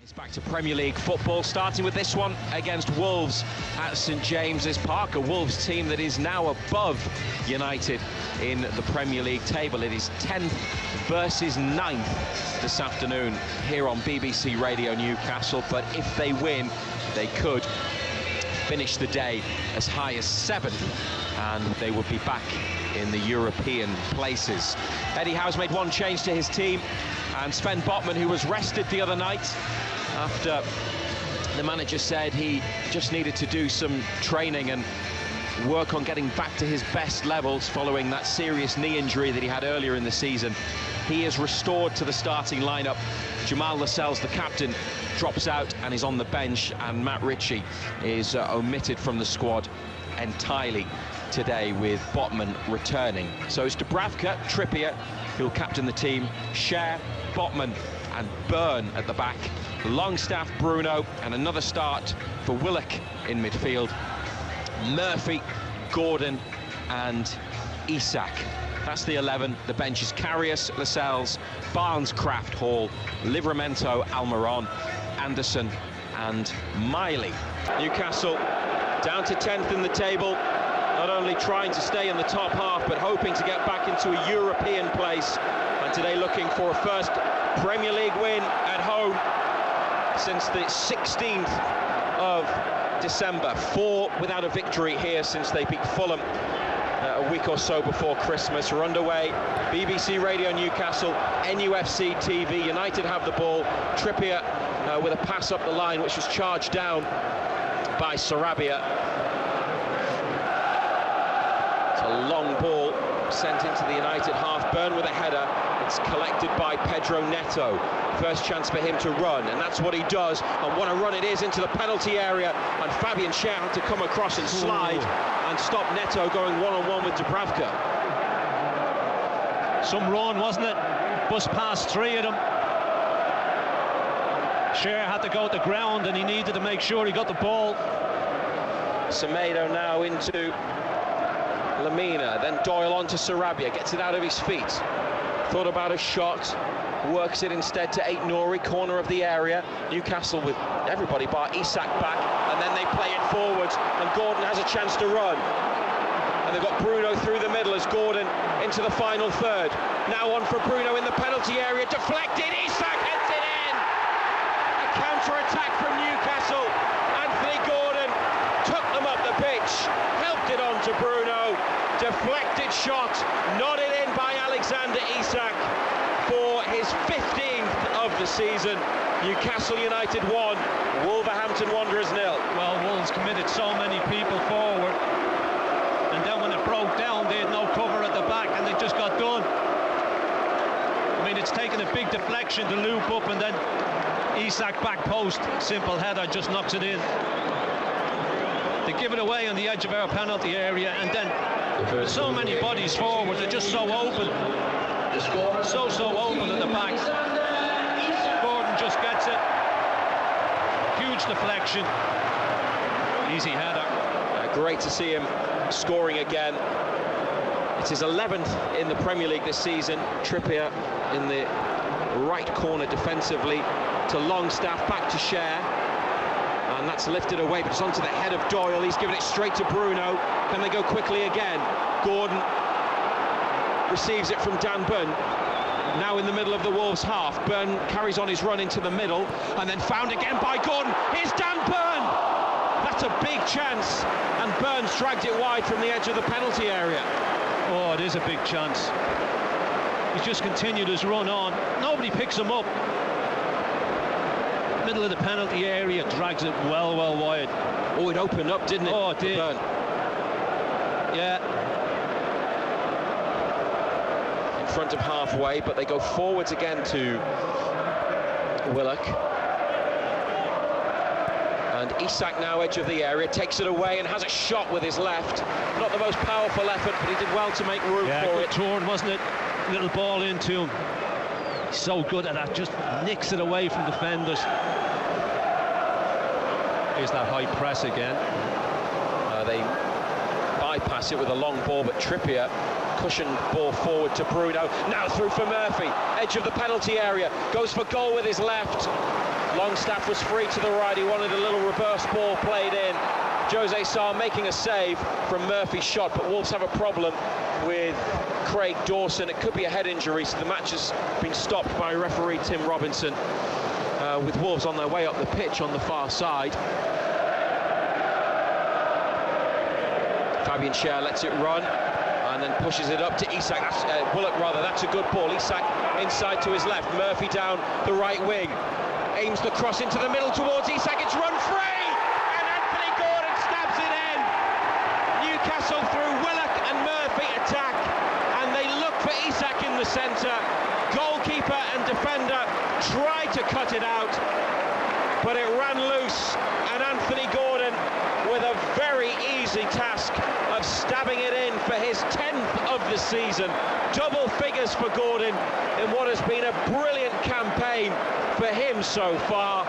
It's back to Premier League football, starting with this one against Wolves at St James's Park, a Wolves team that is now above United in the Premier League table. It is 10th versus 9th this afternoon here on BBC Radio Newcastle, but if they win, they could finish the day as high as 7th, and they would be back in the European places. Eddie Howe's made one change to his team, and Sven Botman, who was rested the other night after the manager said he just needed to do some training and work on getting back to his best levels following that serious knee injury that he had earlier in the season. He is restored to the starting lineup. Jamal Lascelles, the captain, drops out and is on the bench, and Matt Ritchie is omitted from the squad entirely today, with Botman returning. So it's Dubravka, Trippier who'll captain the team, Schär, Botman and Byrne at the back, Longstaff, Bruno, and another start for Willock in midfield, Murphy, Gordon and Isak. That's the 11. The bench is Karius, Lascelles, Barnes, Kraft, Hall, Livramento, Almiron, Anderson and Miley. Newcastle down to 10th in the table, not only trying to stay in the top half but hoping to get back into a European place, and today looking for a first Premier League win at home since the 16th of December. 4 without a victory here since they beat Fulham a week or so before Christmas. We're underway. BBC Radio Newcastle, NUFC TV. United have the ball. Trippier with a pass up the line, which was charged down by Sarabia. It's a long ball sent into the United half. Byrne with a header. It's collected by Pedro Neto. First chance for him to run, and that's what he does. And what a run it is into the penalty area. And Fabian Schär had to come across and slide and stop Neto going one-on-one with Dubravka. Some run, wasn't it? Bus past 3 of them. Schär had to go to the ground, and he needed to make sure he got the ball. Semedo now into Lamina, then Doyle onto Sarabia, gets it out of his feet. Thought about a shot, works it instead to Aït-Nouri, corner of the area. Newcastle with everybody bar Isak back, and then they play it forwards, and Gordon has a chance to run. And they've got Bruno through the middle as Gordon into the final third. Now on for Bruno in the penalty area, deflected, Isak heads it in! A counter-attack from Newcastle. Anthony Gordon took them up the pitch, helped it on to Bruno. Deflected shot, nodded in by Alexander Isak for his 15th of the season. Newcastle United 1, Wolverhampton Wanderers 0. Well, Wolves committed so many people forward, and then when it broke down, they had no cover at the back, and they just got done. I mean, it's taken a big deflection to loop up, and then Isak back post, simple header, just knocks it in. They give it away on the edge of our penalty area, and then so many bodies forward, they're just so open. So open at the back. Gordon just gets it. Huge deflection. Easy header. Great to see him scoring again. It's his 11th in the Premier League this season. Trippier in the right corner defensively to Longstaff, back to Schär. And that's lifted away, but it's onto the head of Doyle. He's given it straight to Bruno. Can they go quickly again? Gordon receives it from Dan Byrne. Now in the middle of the Wolves half. Byrne carries on his run into the middle, and then found again by Gordon. Here's Dan Byrne! That's a big chance, and Byrne's dragged it wide from the edge of the penalty area. Oh, it is a big chance. He's just continued his run on. Nobody picks him up. Middle of the penalty area, drags it well wide. Oh, it opened up, didn't it? Oh, it did. Yeah. In front of halfway, but they go forwards again to Willock. And Isak now edge of the area, takes it away and has a shot with his left. Not the most powerful effort, but he did well to make room for it. Turn, wasn't it? Little ball into him. He's so good at that, just nicks it away from defenders. Here's that high press again. They bypass it with a long ball, but Trippier cushion ball forward to Bruno. Now through for Murphy, edge of the penalty area, goes for goal with his left. Longstaff was free to the right. He wanted a little reverse ball played in. Jose Sarr making a save from Murphy's shot, but Wolves have a problem with Craig Dawson. It could be a head injury, so the match has been stopped by referee Tim Robinson, with Wolves on their way up the pitch on the far side. Fabian Schär lets it run and then pushes it up to Isak. Willock rather. That's a good ball. Isak inside to his left. Murphy down the right wing. Aims the cross into the middle towards Isak. It's run free, and Anthony Gordon stabs it in. Newcastle through Willock and Murphy attack, and they look for Isak in the centre. Goalkeeper and defender tried to cut it out, but it ran loose, and Anthony Gordon with a very easy task of stabbing it in for his 10th of the season. Double figures for Gordon in what has been a brilliant campaign for him so far.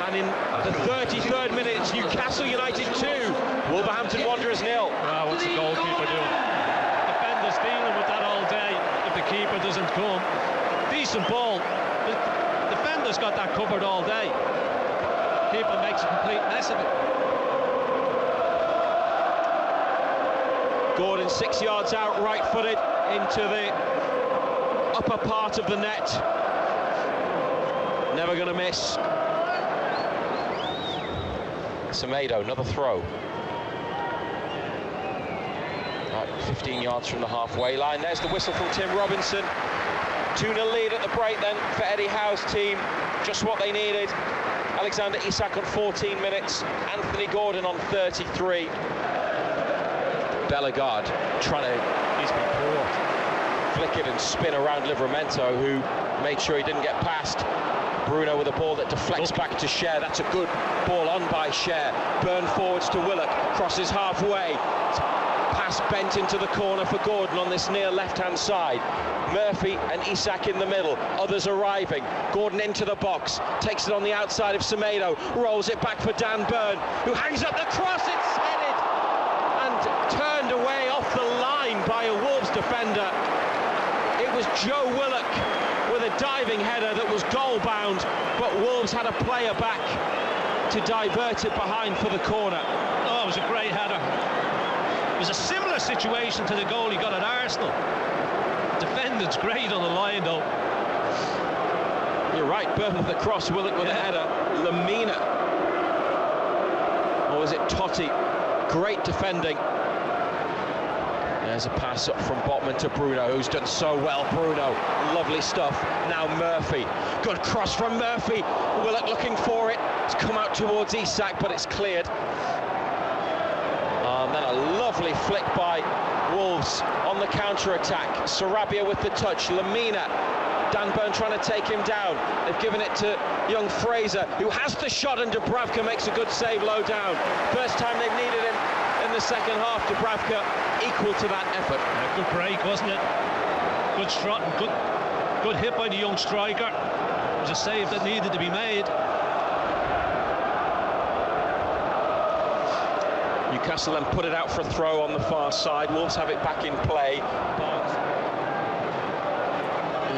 And in the 33rd minute, it's Newcastle United 2, Wolverhampton Wanderers 0. Wow, what's the goalkeeper doing? Defender's dealing with that all day if the keeper doesn't come. Decent ball. The defender's got that covered all day. Keeper makes a complete mess of it. Gordon 6 yards out, right-footed into the upper part of the net. Never going to miss. Semedo, another throw. Right, 15 yards from the halfway line. There's the whistle from Tim Robinson. 2-0 lead at the break then for Eddie Howe's team. Just what they needed. Alexander Isak on 14 minutes. Anthony Gordon on 33. Bellegarde trying to, he's been poor, flick it and spin around Livramento, who made sure he didn't get past. Bruno with a ball that deflects back to Schär. That's a good ball on by Schär. Burn forwards to Willock, crosses halfway. Pass bent into the corner for Gordon on this near left-hand side. Murphy and Isak in the middle, others arriving. Gordon into the box, takes it on the outside of Semedo, rolls it back for Dan Burn, who hangs up the cross. It's headed and turned away off the line by a Wolves defender. It was Joe Willock with a diving header that was goal-bound, but Wolves had a player back to divert it behind for the corner. Oh, it was a great header. It was a similar situation to the goal he got at Arsenal. Defendant's great on the line, though. You're right, Burn with the cross, Willock with a header. Lamina. Or was it Totti? Great defending. There's a pass up from Botman to Bruno, who's done so well. Bruno, lovely stuff. Now Murphy. Good cross from Murphy. Willock looking for it. It's come out towards Isak, but it's cleared. And then a lovely flick by Wolves on the counter-attack. Sarabia with the touch. Lamina. Dan Burn trying to take him down. They've given it to young Fraser, who has the shot, and Dubravka makes a good save low down. First time they've needed him in the second half. Dubravka equal to that effort. Yeah, good break, wasn't it? Good shot, good hit by the young striker. It was a save that needed to be made. Newcastle then put it out for a throw on the far side. Wolves have it back in play.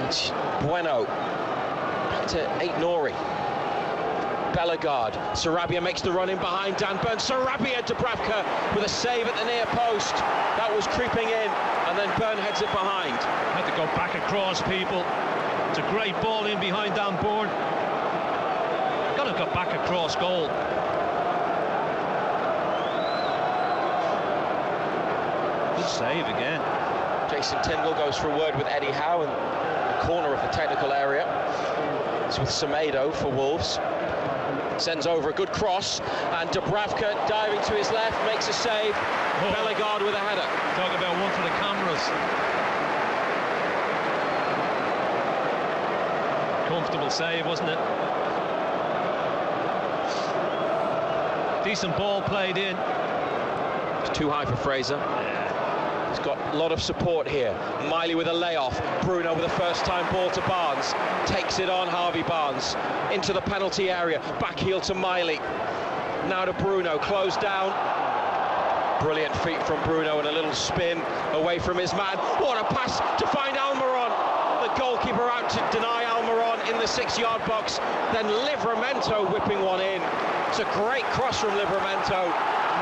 It's Bueno back to Aït-Nouri. Bellegarde. Sarabia makes the run in behind Dan Burn. Sarabia, Dubravka with a save at the near post. That was creeping in, and then Burn heads it behind. Had to go back across people. It's a great ball in behind Dan Burn. Got to go back across goal. Good save again. Jason Tindall goes for a word with Eddie Howe in the corner of the technical area. It's with Semedo for Wolves. Sends over a good cross, and Dubravka diving to his left makes a save. Bellegarde with a header. Talk about one for the cameras. Comfortable save, wasn't it? Decent ball played in. It's too high for Fraser. He's got a lot of support here. Miley with a layoff. Bruno with a first-time ball to Barnes. Takes it on, Harvey Barnes. Into the penalty area. Back heel to Miley. Now to Bruno. Closed down. Brilliant feet from Bruno and a little spin away from his man. What a pass to find Almiron. The goalkeeper out to deny Almiron. in the 6-yard box, then Livramento whipping one in. It's a great cross from Livramento,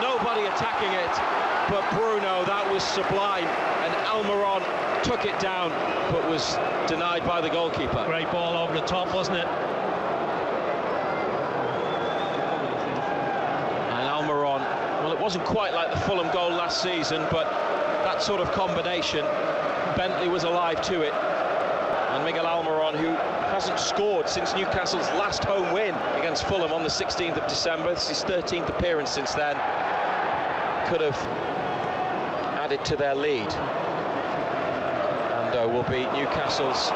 nobody attacking it, but Bruno, that was sublime, and Almiron took it down, but was denied by the goalkeeper. Great ball over the top, wasn't it? And Almiron, well, it wasn't quite like the Fulham goal last season, but that sort of combination, Bentley was alive to it. And Miguel Almiron, who hasn't scored since Newcastle's last home win against Fulham on the 16th of December, this is his 13th appearance since then, could have added to their lead. And will be Newcastle's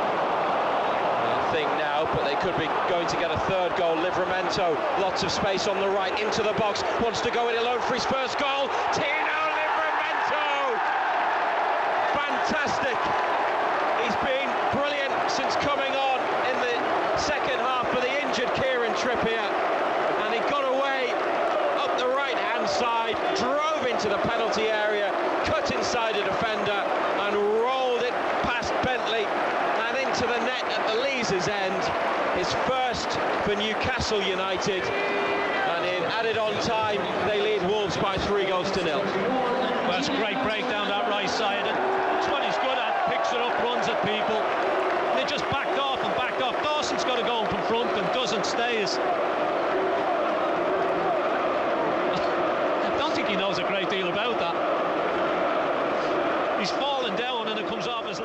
thing now, but they could be going to get a third goal. Livramento, lots of space on the right, into the box, wants to go in alone for his first goal. Tino Livramento! Fantastic! He's been brilliant since coming on in the second half for the injured Kieran Trippier, and he got away up the right-hand side, drove into the penalty area, cut inside a defender, and rolled it past Bentley and into the net at the Lees' end. His first for Newcastle United, and in added-on time, they lead Wolves by 3-0. Well, it's a great breakdown that right side, and it's what he's good at. Picks it up, runs at people. They just backed off and backed off. Dawson's got to go and confront them, doesn't stays. I don't think he knows a great deal about that. He's fallen down and it comes off his